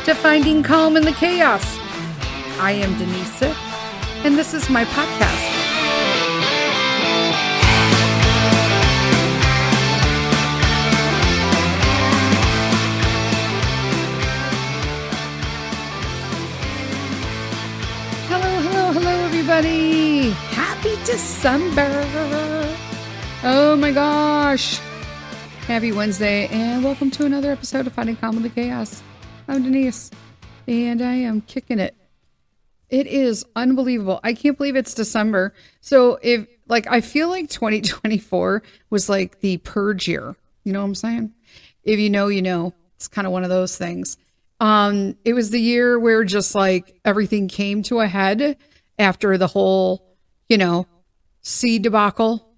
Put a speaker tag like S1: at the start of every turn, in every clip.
S1: to finding calm in the chaos. I am Denise Sith, and this is my podcast. Hello, everybody. Happy December. Oh my gosh. Happy Wednesday, and welcome to another episode of Finding Calm in the Chaos. I'm Denise, and I am kicking it. It is unbelievable. I can't believe it's December. So I feel like 2024 was like the purge year. You know what I'm saying? If you know, you know. It's kind of one of those things. It was the year where just like everything came to a head after the whole, seed debacle.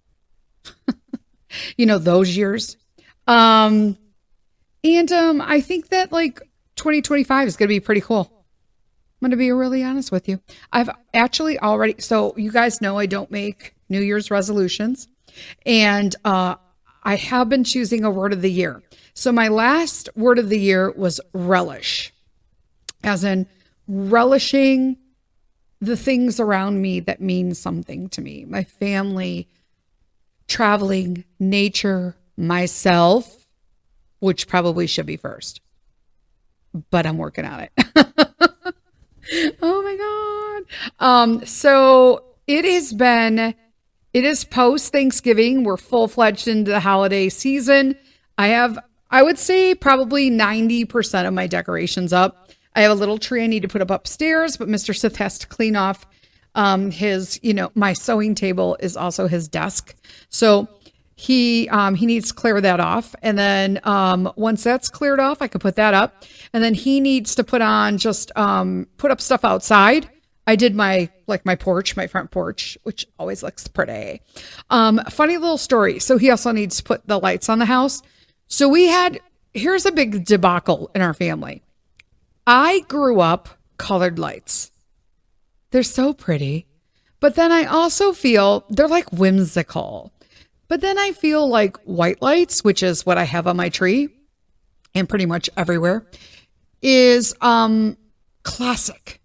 S1: Those years. I think that like 2025 is going to be pretty cool. I'm going to be really honest with you. I've actually already, so you guys know I don't make New Year's resolutions, and I have been choosing a word of the year. So my last word of the year was relish, as in relishing the things around me that mean something to me. My family, traveling, nature, myself, which probably should be first, but I'm working on it. Oh my God. So it is post Thanksgiving. We're full-fledged into the holiday season. I would say probably 90% of my decorations up. I have a little tree I need to put up upstairs, but Mr. Sith has to clean off his, my sewing table is also his desk. So he needs to clear that off. And then once that's cleared off, I could put that up. And then he needs to put up stuff outside. I did my porch, my front porch, which always looks pretty. Funny little story. So he also needs to put the lights on the house. So here's a big debacle in our family. I grew up colored lights. They're so pretty. But then I also feel they're like whimsical. But then I feel like white lights, which is what I have on my tree and pretty much everywhere, is classic.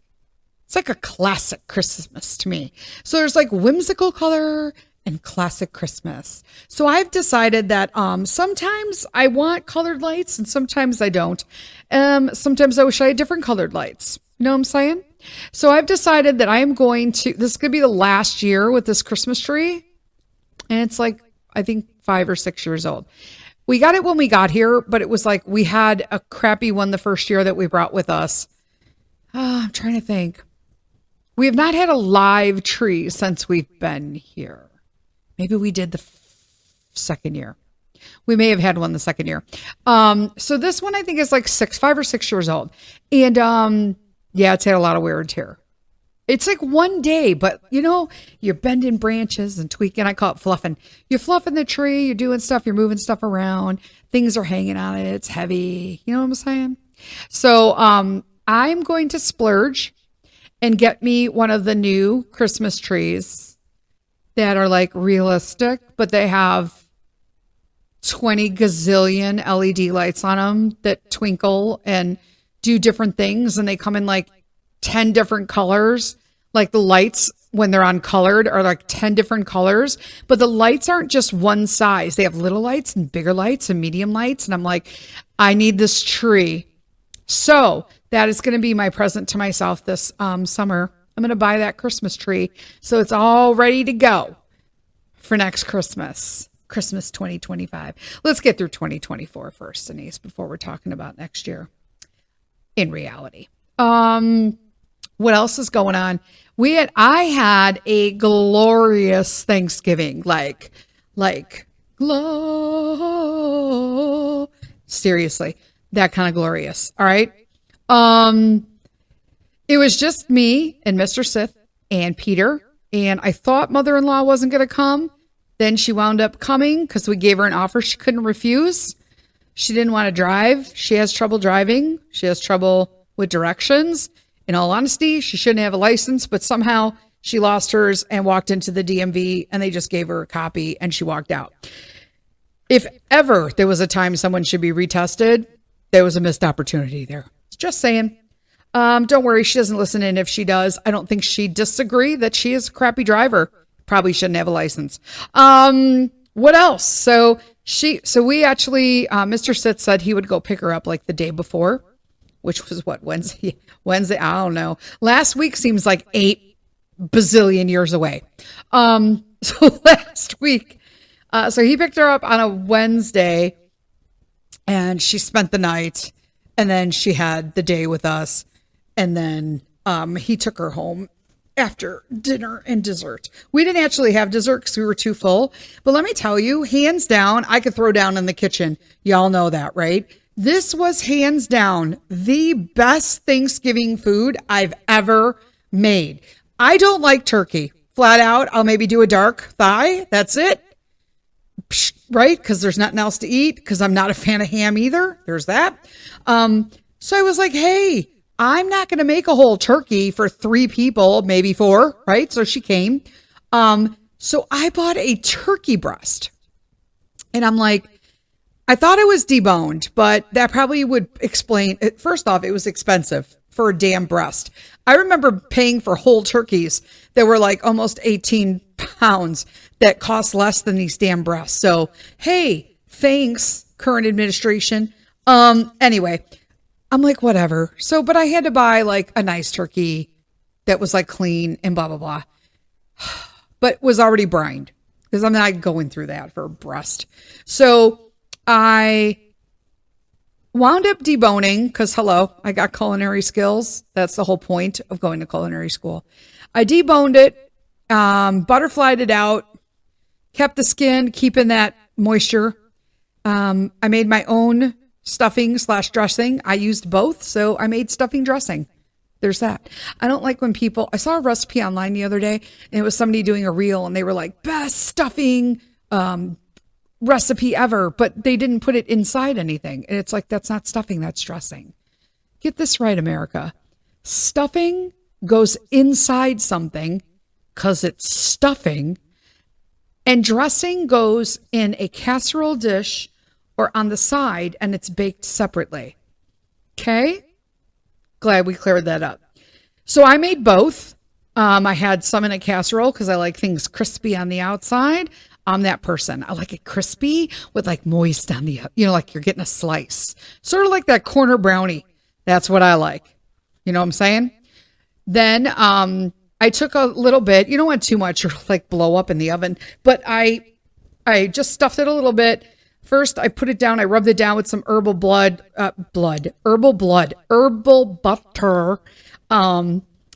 S1: It's like a classic Christmas to me. So there's like whimsical color and classic Christmas. So I've decided that sometimes I want colored lights and sometimes I don't. Sometimes I wish I had different colored lights. You know what I'm saying? So I've decided that this is going to be the last year with this Christmas tree. And it's like, I think 5 or 6 years old. We got it when we got here, but it was like we had a crappy one the first year that we brought with us. I'm trying to think. We have not had a live tree since we've been here. Maybe we did the second year. We may have had one the second year. So this one I think is like 5 or 6 years old. And it's had a lot of wear and tear. It's like one day, but you're bending branches and tweaking. I call it fluffing. You're fluffing the tree. You're doing stuff. You're moving stuff around. Things are hanging on it. It's heavy. You know what I'm saying? So I'm going to splurge and get me one of the new Christmas trees that are like realistic, but they have 20 gazillion LED lights on them that twinkle and do different things. And they come in like 10 different colors. Like the lights when they're uncolored are like 10 different colors, but the lights aren't just one size. They have little lights and bigger lights and medium lights. And I'm like, I need this tree. So that is going to be my present to myself this summer. I'm going to buy that Christmas tree. So it's all ready to go for next Christmas 2025. Let's get through 2024 first, Denise, before we're talking about next year in reality. What else is going on? I had a glorious Thanksgiving, seriously, that kind of glorious. All right. It was just me and Mr. Sith and Peter, and I thought mother-in-law wasn't going to come. Then she wound up coming because we gave her an offer she couldn't refuse. She didn't want to drive. She has trouble driving. She has trouble with directions. In all honesty, she shouldn't have a license, but somehow she lost hers and walked into the DMV and they just gave her a copy and she walked out. If ever there was a time someone should be retested, there was a missed opportunity there. Just saying. Don't worry, she doesn't listen. And if she does, I don't think she'd disagree that she is a crappy driver. Probably shouldn't have a license. What else? So we actually, Mr. Sith said he would go pick her up like the day before, which was what, Wednesday? I don't know. Last week seems like 8 bazillion years away. So last week, so he picked her up on a Wednesday and she spent the night and then she had the day with us. And then, he took her home after dinner and dessert. We didn't actually have dessert because we were too full. But let me tell you, hands down, I could throw down in the kitchen. Y'all know that, right? This was hands down the best Thanksgiving food I've ever made. I don't like turkey. Flat out, I'll maybe do a dark thigh. That's it. Right? Because there's nothing else to eat. Because I'm not a fan of ham either. There's that. So I was like, hey, I'm not going to make a whole turkey for 3 people, maybe 4, right? So she came. So I bought a turkey breast. And I'm like, I thought it was deboned, but that probably would explain it. First off, it was expensive for a damn breast. I remember paying for whole turkeys that were like almost 18 pounds that cost less than these damn breasts. So, hey, thanks, current administration. Anyway, I'm like, whatever. So, but I had to buy like a nice turkey that was like clean and blah, blah, blah, but was already brined because I'm not going through that for a breast. So I wound up deboning because hello, I got culinary skills. That's the whole point of going to culinary school. I deboned it, butterflied it out, kept the skin, keeping that moisture. I made my own stuffing/dressing. I used both, so I made stuffing dressing. There's that. I don't like when I saw a recipe online the other day, and it was somebody doing a reel, and they were like, best stuffing recipe ever, but they didn't put it inside anything. And it's like, that's not stuffing, that's dressing. Get this right, America. Stuffing goes inside something because it's stuffing, and dressing goes in a casserole dish or on the side, and it's baked separately. Okay? Glad we cleared that up. So I made both. I had some in a casserole because I like things crispy on the outside. I'm that person. I like it crispy with like moist on the, like you're getting a slice. Sort of like that corner brownie. That's what I like. You know what I'm saying? Then I took a little bit. You don't want too much or like blow up in the oven. But I just stuffed it a little bit. First, I put it down. I rubbed it down with some herbal butter.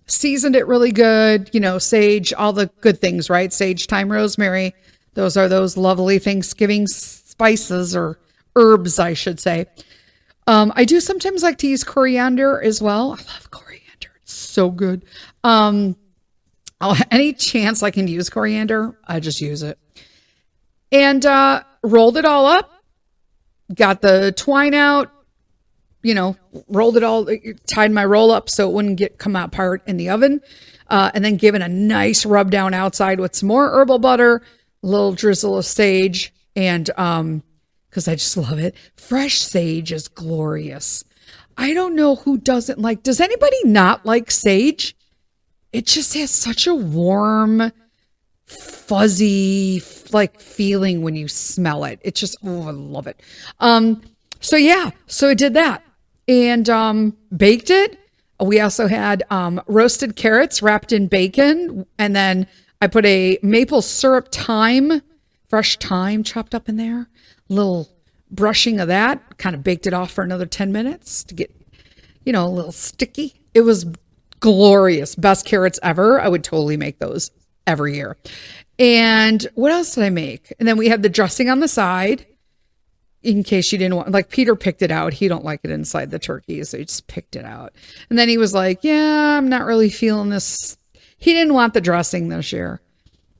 S1: Seasoned it really good. Sage, all the good things, right? Sage, thyme, rosemary. Those are those lovely Thanksgiving spices or herbs, I should say. I do sometimes like to use coriander as well. I love coriander. It's so good. Any chance I can use coriander, I just use it. And rolled it all up, got the twine out, rolled it all, tied my roll up so it wouldn't come out apart in the oven, and then given a nice rub down outside with some more herbal butter, a little drizzle of sage, and because I just love it. Fresh sage is glorious. I don't know who doesn't like, does anybody not like sage? It just has such a warm, fuzzy like feeling when you smell it. It's just, oh, I love it. So I did that and baked it. We also had roasted carrots wrapped in bacon, and then I put a maple syrup fresh thyme chopped up in there, a little brushing of that, kind of baked it off for another 10 minutes to get, a little sticky. It was glorious. Best carrots ever. I would totally make those every year. And what else did I make? And then we had the dressing on the side in case you didn't want, like Peter picked it out. He don't like it inside the turkey, so he just picked it out. And then he was like, yeah, I'm not really feeling this. He didn't want the dressing this year.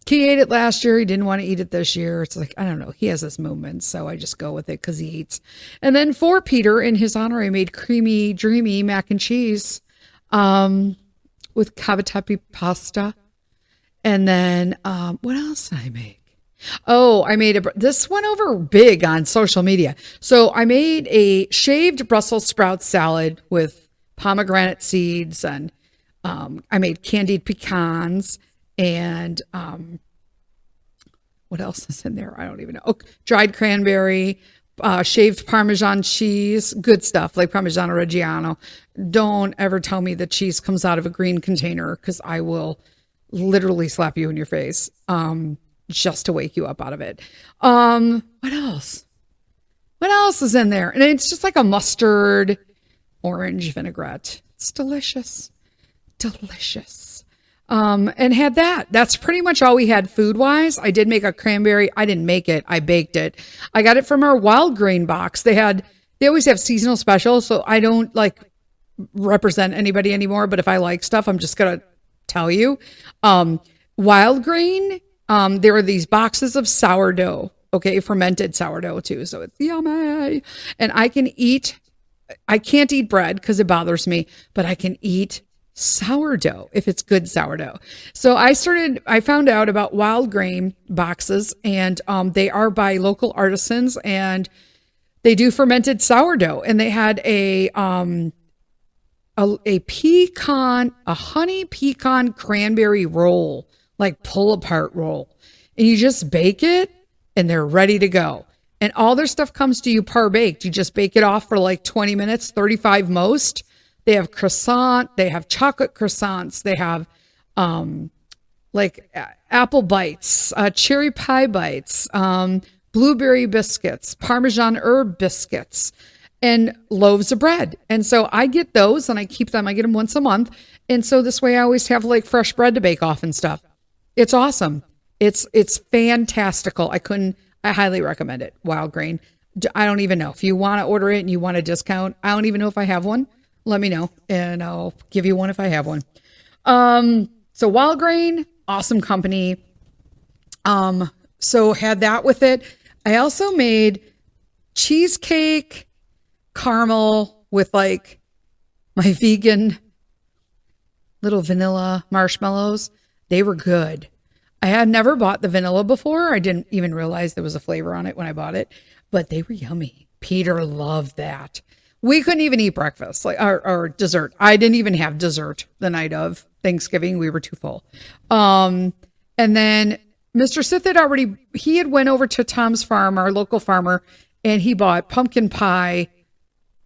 S1: He ate it last year. He didn't want to eat it this year. It's like, I don't know. He has his moments, so I just go with it because he eats. And then for Peter, in his honor, I made creamy, dreamy mac and cheese with cavatappi pasta. And then what else did I make? Oh, I made this went over big on social media. So I made a shaved Brussels sprout salad with pomegranate seeds, and I made candied pecans, and what else is in there? I don't even know. Oh, dried cranberry, shaved Parmesan cheese, good stuff like Parmigiano Reggiano. Don't ever tell me the cheese comes out of a green container, because I will literally slap you in your face just to wake you up out of it. What else? What else is in there? And it's just like a mustard orange vinaigrette. It's delicious. Delicious. And had that. That's pretty much all we had food wise. I did make a cranberry. I didn't make it. I baked it. I got it from our wild grain box. They always have seasonal specials. So I don't like represent anybody anymore, but if I like stuff, I'm just going to tell you. Wild grain, there are these boxes of sourdough, okay, fermented sourdough too. So it's yummy. And I can't eat bread because it bothers me, but I can eat sourdough if it's good sourdough. So I found out about wild grain boxes, and they are by local artisans, and they do fermented sourdough, and they had a honey pecan cranberry roll, like pull apart roll, and you just bake it and they're ready to go. And all their stuff comes to you par baked. You just bake it off for like 20 minutes, 35 most. They have croissant, they have chocolate croissants, they have like apple bites, cherry pie bites, blueberry biscuits, Parmesan herb biscuits, and loaves of bread. And so I get those and I keep them. I get them once a month. And so this way I always have like fresh bread to bake off and stuff. It's awesome. It's fantastical. I highly recommend it. Wild grain. I don't even know if you want to order it and you want a discount. I don't even know if I have one. Let me know and I'll give you one if I have one. So wild grain, awesome company. So had that with it. I also made cheesecake caramel with like my vegan little vanilla marshmallows. They were good. I had never bought the vanilla before. I didn't even realize there was a flavor on it when I bought it, but they were yummy. Peter loved that. We couldn't even eat breakfast or dessert. I didn't even have dessert the night of Thanksgiving. We were too full. And then Mr. Sith had went over to Tom's farm, our local farmer, and he bought pumpkin pie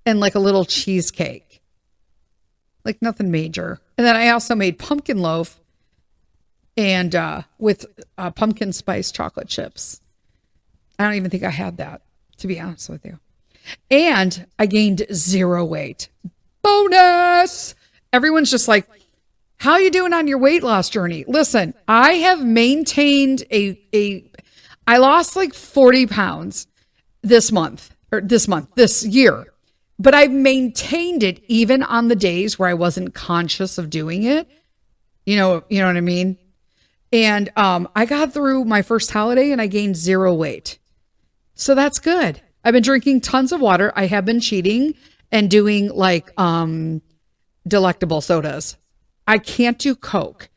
S1: and like a little cheesecake, like nothing major. And then I also made pumpkin loaf and with pumpkin spice chocolate chips. I don't even think I had that, to be honest with you. And I gained 0 weight. Bonus! Everyone's just like, how are you doing on your weight loss journey? Listen, I have maintained I lost like 40 pounds this year, but I've maintained it even on the days where I wasn't conscious of doing it. You know what I mean? And I got through my first holiday and I gained 0 weight. So that's good. I've been drinking tons of water. I have been cheating and doing like delectable sodas. I can't do Coke.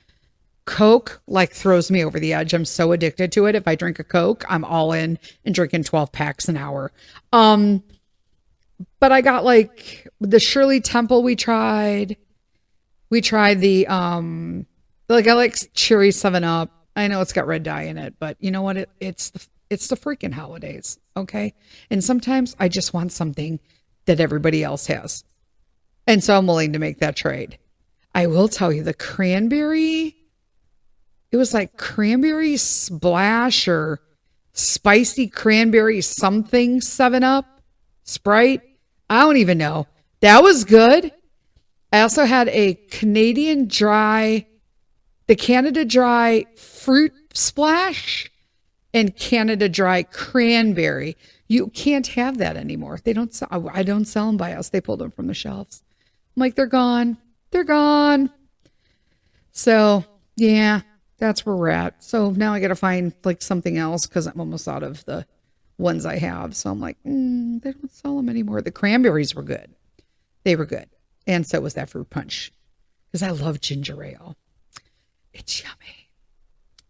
S1: Coke like throws me over the edge. I'm so addicted to it. If I drink a Coke, I'm all in and drinking 12 packs an hour. But I got like the Shirley Temple we tried. We tried the I like cherry 7-Up. I know it's got red dye in it, but you know what? It's the freaking holidays, okay? And sometimes I just want something that everybody else has. And so I'm willing to make that trade. I will tell you the cranberry, it was like cranberry splash or spicy cranberry something 7-Up, Sprite. I don't even know. That was good. I also had a Canada Dry fruit splash and Canada Dry cranberry. You can't have that anymore. I don't sell them by us. They pulled them from the shelves. I'm like, they're gone. They're gone. So yeah, that's where we're at. So now I got to find like something else because I'm almost out of the ones I have. So I'm like, they don't sell them anymore. The cranberries were good. They were good. And so was that fruit punch because I love ginger ale. It's yummy.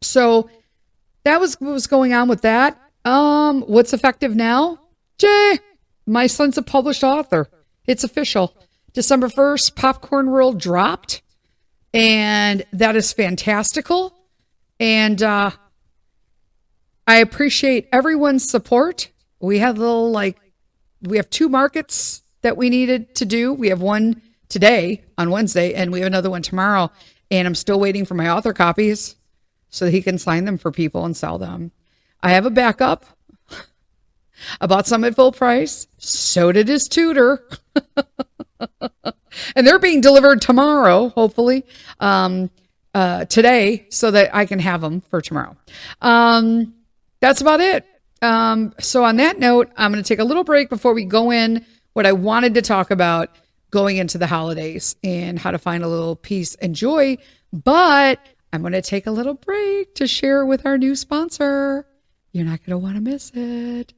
S1: So that was what was going on with that. What's effective now? My son's a published author. It's official. December 1st, Popcorn World dropped, and that is fantastical. And I appreciate everyone's support. We have we have 2 markets that we needed to do. We have one today on Wednesday, and we have another one tomorrow. And I'm still waiting for my author copies so that he can sign them for people and sell them. I have a backup. I bought some at full price. So did his tutor. And they're being delivered tomorrow, hopefully, today, so that I can have them for tomorrow. That's about it. So on that note, I'm going to take a little break before we go in what I wanted to talk about going into the holidays and how to find a little peace and joy. But I'm going to take a little break to share with our new sponsor. You're not going to want to miss it.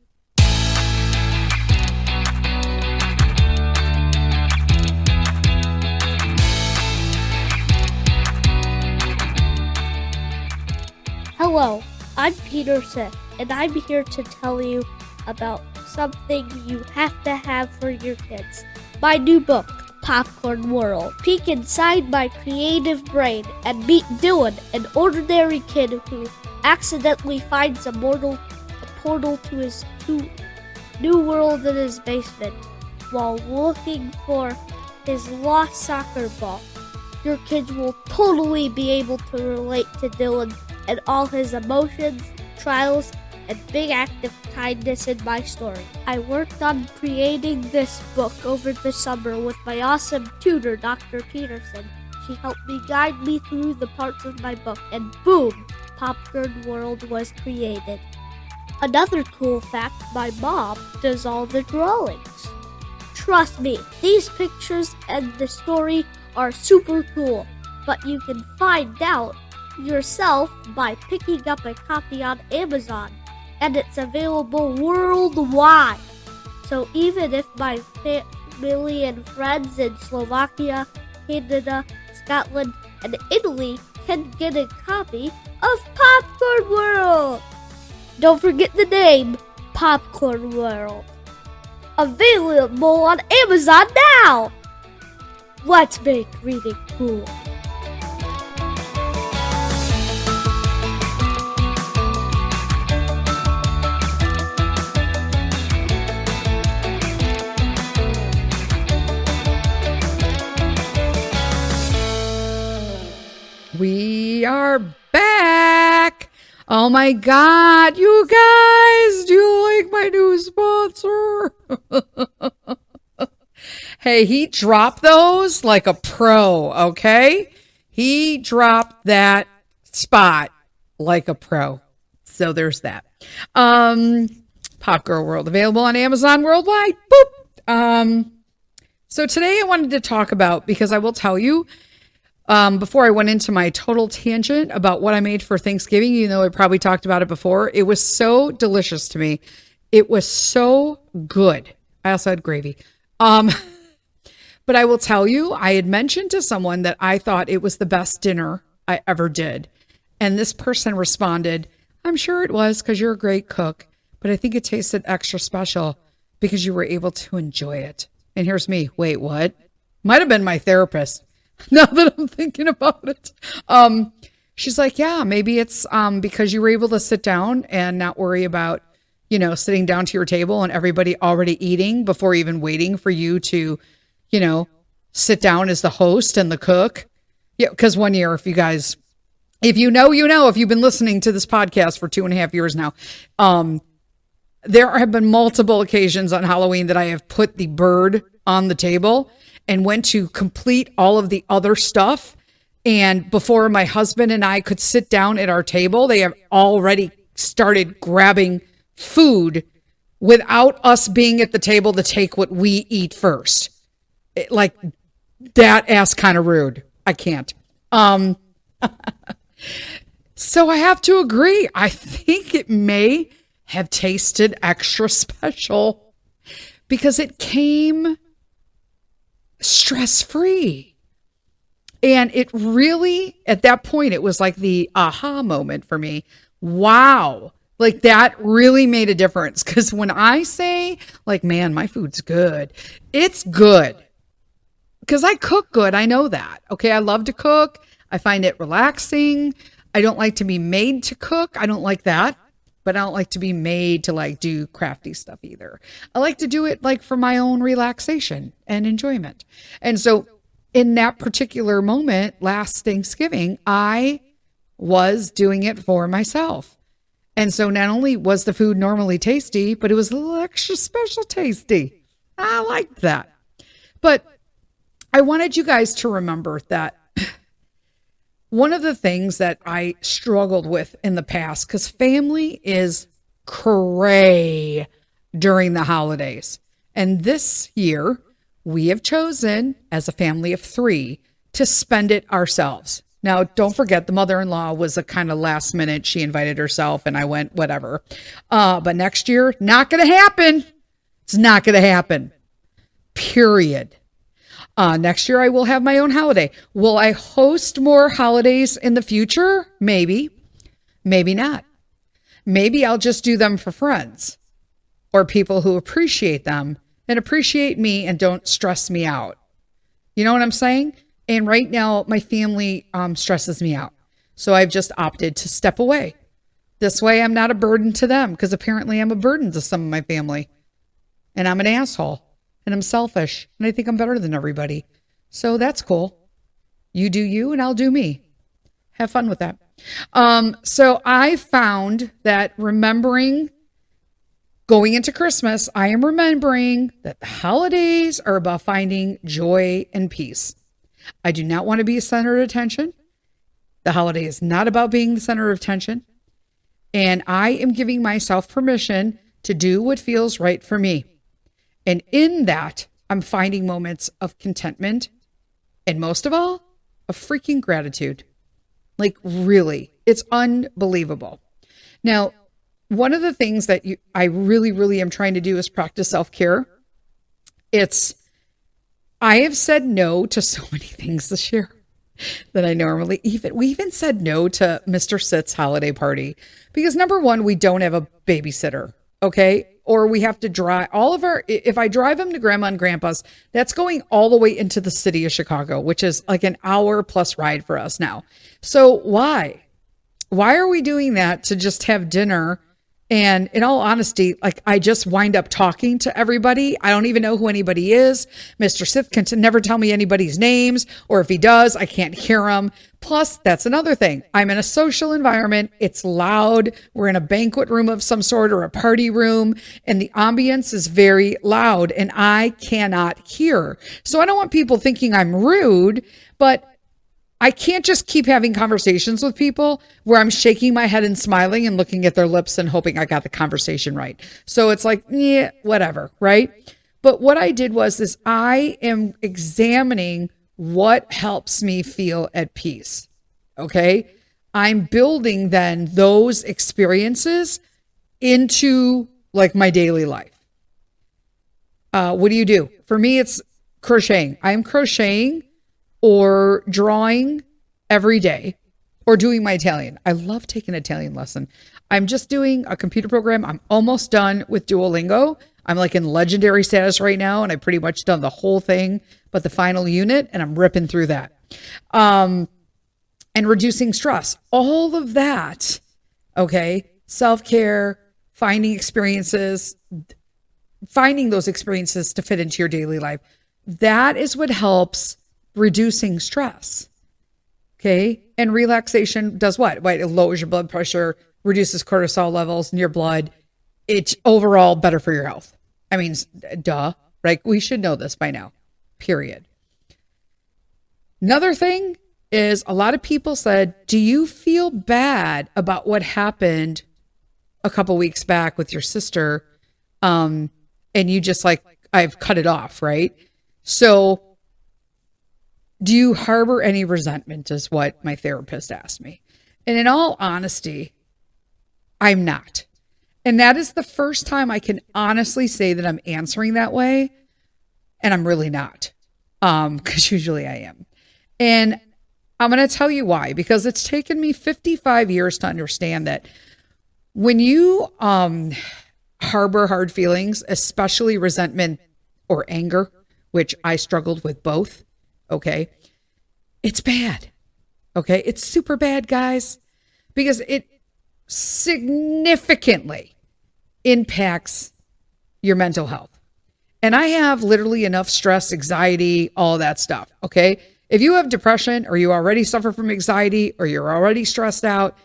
S2: Hello, I'm Peter Sith, and I'm here to tell you about something you have to have for your kids. My new book, Popcorn World. Peek inside my creative brain and meet Dylan, an ordinary kid who accidentally finds a portal to his new world in his basement while looking for his lost soccer ball. Your kids will totally be able to relate to Dylan and all his emotions, trials, and big act of kindness in my story. I worked on creating this book over the summer with my awesome tutor, Dr. Peterson. She helped me guide me through the parts of my book, and boom, Popcorn World was created. Another cool fact, my mom does all the drawings. Trust me, these pictures and the story are super cool, but you can find out yourself by picking up a copy on Amazon, and it's available worldwide. So even if my family and friends in Slovakia, Canada, Scotland, and Italy can get a copy of Popcorn World. Don't forget the name, Popcorn World. Available on Amazon now. Let's make reading cool.
S1: We are back. Oh my God, you guys, do you like my new sponsor? Hey, he dropped those like a pro, okay? He dropped that spot like a pro. So there's that. Pop Girl World, available on Amazon worldwide. Boop. So today I wanted to talk about, because I will tell you, before I went into my total tangent about what I made for Thanksgiving, even though I probably talked about it before, it was so delicious to me. It was so good. I also had gravy. But I will tell you, I had mentioned to someone that I thought it was the best dinner I ever did. And this person responded, I'm sure it was because you're a great cook, but I think it tasted extra special because you were able to enjoy it. And here's me. Wait, what? Might have been my therapist. Now that I'm thinking about it. She's like, yeah, maybe it's because you were able to sit down and not worry about, sitting down to your table and everybody already eating before even waiting for you to, sit down as the host and the cook. Yeah, because one year, if you know, if you've been listening to this podcast for 2.5 years now, there have been multiple occasions on Halloween that I have put the bird on the table and went to complete all of the other stuff. And before my husband and I could sit down at our table, they have already started grabbing food without us being at the table to take what we eat first. Like that ass kind of rude. I can't. So I have to agree. I think it may have tasted extra special because it came stress-free. And it really, at that point, it was like the aha moment for me. Wow. Like that really made a difference. Because when I say, like, man, my food's good, it's good. because I cook good. I know that. Okay. I love to cook. I find it relaxing. I don't like to be made to cook. I don't like that. But I don't like to be made to like do crafty stuff either. I like to do it like for my own relaxation and enjoyment. And so in that particular moment last Thanksgiving, I was doing it for myself. And so not only was the food normally tasty, but it was a little extra special tasty. I liked that. But I wanted you guys to remember that one of the things that I struggled with in the past, because family is cray during the holidays. And this year, we have chosen, as a family of 3, to spend it ourselves. Now, don't forget, the mother-in-law was a kind of last minute. She invited herself and I went, whatever. But next year, not going to happen. It's not going to happen. Period. Next year, I will have my own holiday. Will I host more holidays in the future? Maybe. Maybe not. Maybe I'll just do them for friends or people who appreciate them and appreciate me and don't stress me out. You know what I'm saying? And right now, my family stresses me out. So I've just opted to step away. This way, I'm not a burden to them because apparently I'm a burden to some of my family. And I'm an asshole. And I'm selfish. And I think I'm better than everybody. So that's cool. You do you and I'll do me. Have fun with that. So I found that going into Christmas, I am remembering that the holidays are about finding joy and peace. I do not want to be a center of attention. The holiday is not about being the center of attention. And I am giving myself permission to do what feels right for me. And in that, I'm finding moments of contentment and most of all, of freaking gratitude. Like really, it's unbelievable. Now, one of the things that I really, really am trying to do is practice self-care. I have said no to so many things this year that I normally we even said no to Mr. Sith's holiday party because number one, we don't have a babysitter. Okay. Or we have to drive if I drive him to grandma and grandpa's, that's going all the way into the city of Chicago, which is like an hour plus ride for us now. So why are we doing that to just have dinner? And in all honesty, like I just wind up talking to everybody. I don't even know who anybody is. Mr. Sith can never tell me anybody's names, or if he does, I can't hear him. Plus, that's another thing. I'm in a social environment. It's loud. We're in a banquet room of some sort or a party room, and the ambience is very loud and I cannot hear. So I don't want people thinking I'm rude, but I can't just keep having conversations with people where I'm shaking my head and smiling and looking at their lips and hoping I got the conversation right. So it's like, yeah, whatever, right? But what I did was I am examining what helps me feel at peace, okay? I'm building then those experiences into like my daily life. What do you do? For me, it's crocheting. I'm crocheting or drawing every day, or doing my Italian. I love taking an Italian lesson. I'm just doing a computer program. I'm almost done with Duolingo. I'm like in legendary status right now, and I pretty much done the whole thing, but the final unit, and I'm ripping through that. And reducing stress. All of that, okay? Self-care, finding those experiences to fit into your daily life. That is what helps reducing stress. Okay. And relaxation does what? Right. It lowers your blood pressure, reduces cortisol levels in your blood. It's overall better for your health. I mean, duh, right? We should know this by now, period. Another thing is a lot of people said, do you feel bad about what happened a couple weeks back with your sister? And you just like, I've cut it off, right? So do you harbor any resentment is what my therapist asked me. And in all honesty, I'm not. And that is the first time I can honestly say that I'm answering that way. And I'm really not. Because usually I am. And I'm going to tell you why. Because it's taken me 55 years to understand that when you harbor hard feelings, especially resentment or anger, which I struggled with both, Okay. It's bad. Okay. It's super bad, guys, because it significantly impacts your mental health. And I have literally enough stress, anxiety, all that stuff. Okay. If you have depression or you already suffer from anxiety or you're already stressed out,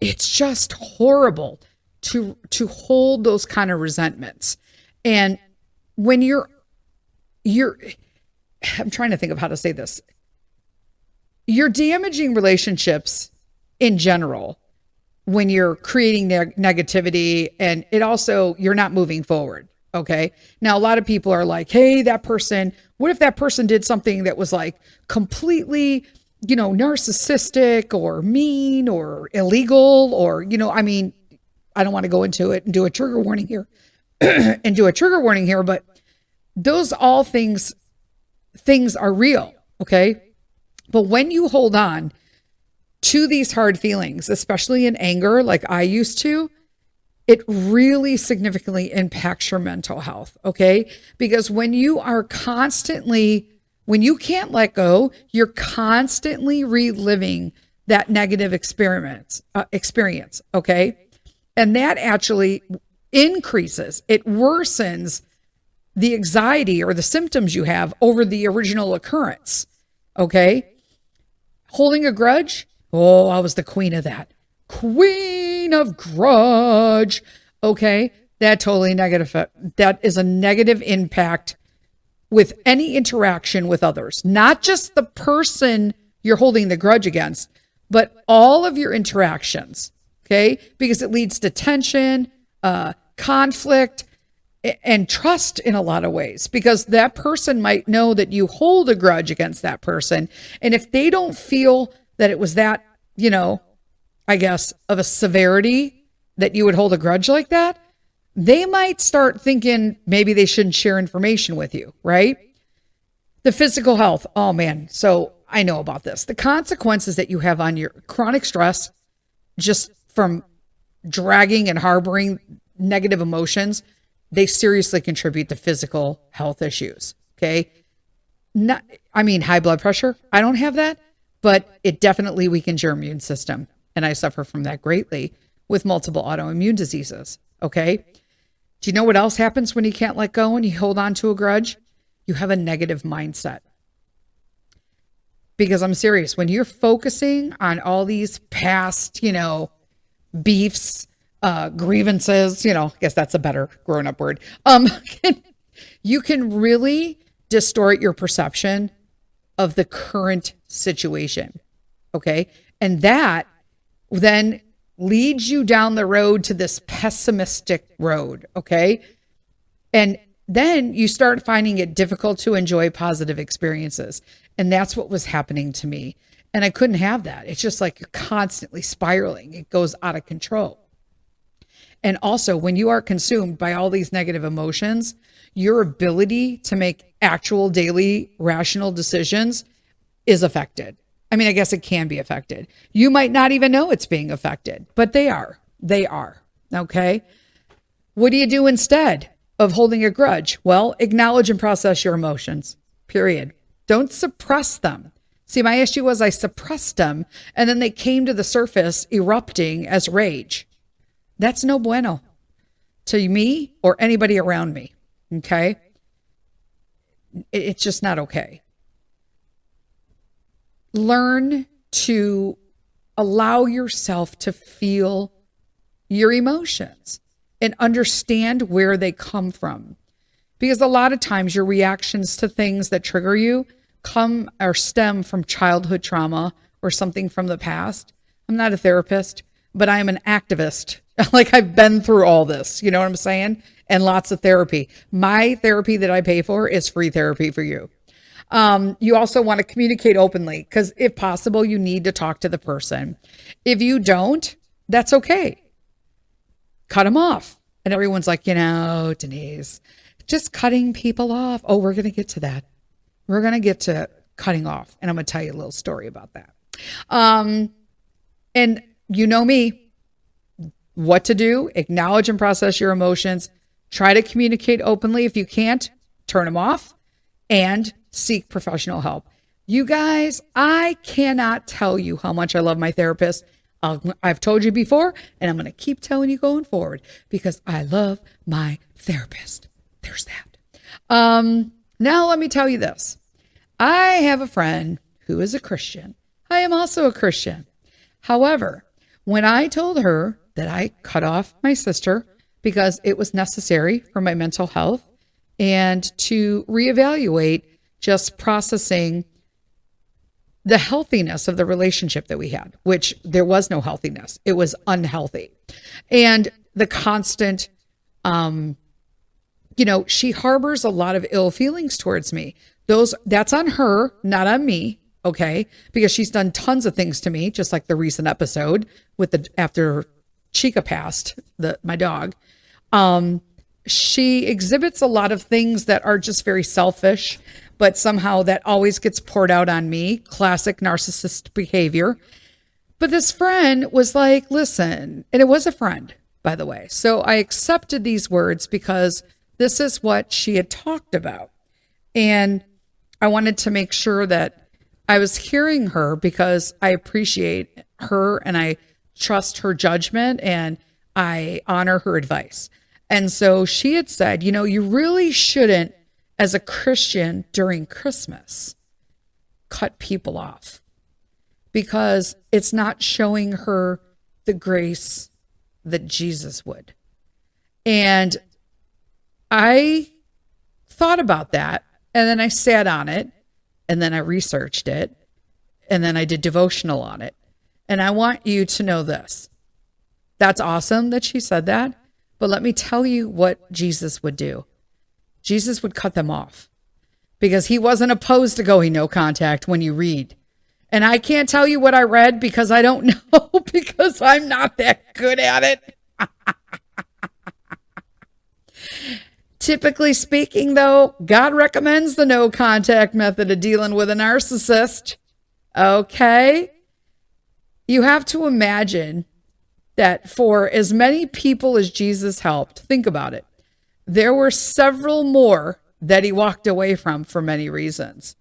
S1: it's just horrible to hold those kind of resentments. And when I'm trying to think of how to say this. You're damaging relationships in general when you're creating negativity, and it also, you're not moving forward. Okay. Now, a lot of people are like, hey, what if that person did something that was like completely, narcissistic or mean or illegal or, I don't want to go into it and do a trigger warning here but those all things are real. Okay. But when you hold on to these hard feelings, especially in anger, like I used to, it really significantly impacts your mental health. Okay. Because when you can't let go, you're constantly reliving that negative experience. Okay. And that actually increases, it worsens the anxiety or the symptoms you have over the original occurrence. Okay. Holding a grudge. Oh, I was the queen of that. Queen of grudge. Okay. That is a negative impact with any interaction with others, not just the person you're holding the grudge against, but all of your interactions. Okay. Because it leads to tension, conflict, and trust in a lot of ways, because that person might know that you hold a grudge against that person. And if they don't feel that it was that, I guess, of a severity that you would hold a grudge like that, they might start thinking maybe they shouldn't share information with you, right? The physical health. Oh man. So I know about this. The consequences that you have on your chronic stress, just from dragging and harboring negative emotions, they seriously contribute to physical health issues. Okay. High blood pressure. I don't have that, but it definitely weakens your immune system. And I suffer from that greatly with multiple autoimmune diseases. Okay. Do you know what else happens when you can't let go and you hold on to a grudge? You have a negative mindset. Because I'm serious, when you're focusing on all these past, beefs, grievances, I guess that's a better grown up word. You can really distort your perception of the current situation. Okay. And that then leads you down the road to this pessimistic road. Okay. And then you start finding it difficult to enjoy positive experiences. And that's what was happening to me. And I couldn't have that. It's just like you're constantly spiraling. It goes out of control. And also, when you are consumed by all these negative emotions, your ability to make actual daily rational decisions is affected. I guess it can be affected. You might not even know it's being affected, but they are. They are. Okay. What do you do instead of holding a grudge? Well, acknowledge and process your emotions, period. Don't suppress them. See, my issue was I suppressed them and then they came to the surface erupting as rage. That's no bueno to me or anybody around me. Okay. It's just not okay. Learn to allow yourself to feel your emotions and understand where they come from. Because a lot of times your reactions to things that trigger you come or stem from childhood trauma or something from the past. I'm not a therapist, but I am an activist. Like, I've been through all this, you know what I'm saying? And lots of therapy. My therapy that I pay for is free therapy for you. You also want to communicate openly, because if possible, you need to talk to the person. If you don't, that's okay. Cut them off. And everyone's like, Denise, just cutting people off. Oh, we're going to get to that. We're going to get to cutting off. And I'm going to tell you a little story about that. And you know me, what to do, acknowledge and process your emotions, try to communicate openly. If you can't, turn them off and seek professional help. You guys, I cannot tell you how much I love my therapist. I've told you before, and I'm going to keep telling you going forward because I love my therapist. There's that. Now let me tell you this. I have a friend who is a Christian. I am also a Christian. However, when I told her that I cut off my sister because it was necessary for my mental health and to reevaluate just processing the healthiness of the relationship that we had, which there was no healthiness. It was unhealthy. And the constant, she harbors a lot of ill feelings towards me. That's on her, not on me. Okay. Because she's done tons of things to me, just like the recent episode after Chica passed, my dog. She exhibits a lot of things that are just very selfish, but somehow that always gets poured out on me. Classic narcissist behavior. But this friend was like, listen, and it was a friend, by the way. So I accepted these words because this is what she had talked about. And I wanted to make sure that I was hearing her because I appreciate her and I trust her judgment and I honor her advice. And so she had said, you really shouldn't, as a Christian during Christmas, cut people off because it's not showing her the grace that Jesus would. And I thought about that, and then I sat on it, and then I researched it, and then I did devotional on it. And I want you to know this. That's awesome that she said that, but let me tell you what Jesus would do. Jesus would cut them off because he wasn't opposed to going no contact when you read. And I can't tell you what I read because I don't know because I'm not that good at it. Typically speaking, though, God recommends the no contact method of dealing with a narcissist. Okay? You have to imagine that for as many people as Jesus helped, think about it, there were several more that he walked away from for many reasons.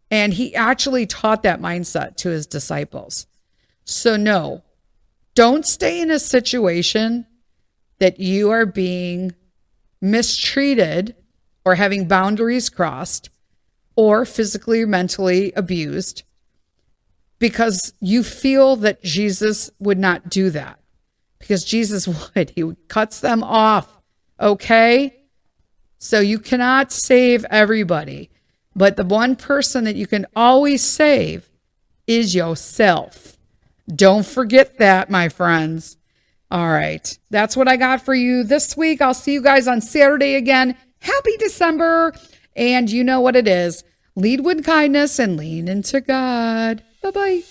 S1: And he actually taught that mindset to his disciples. So no, don't stay in a situation that you are being mistreated or having boundaries crossed or physically or mentally abused because you feel that Jesus would not do that. Because Jesus would. He cuts them off. Okay? So you cannot save everybody. But the one person that you can always save is yourself. Don't forget that, my friends. All right. That's what I got for you this week. I'll see you guys on Saturday again. Happy December. And you know what it is. Lead with kindness and lean into God. Bye-bye.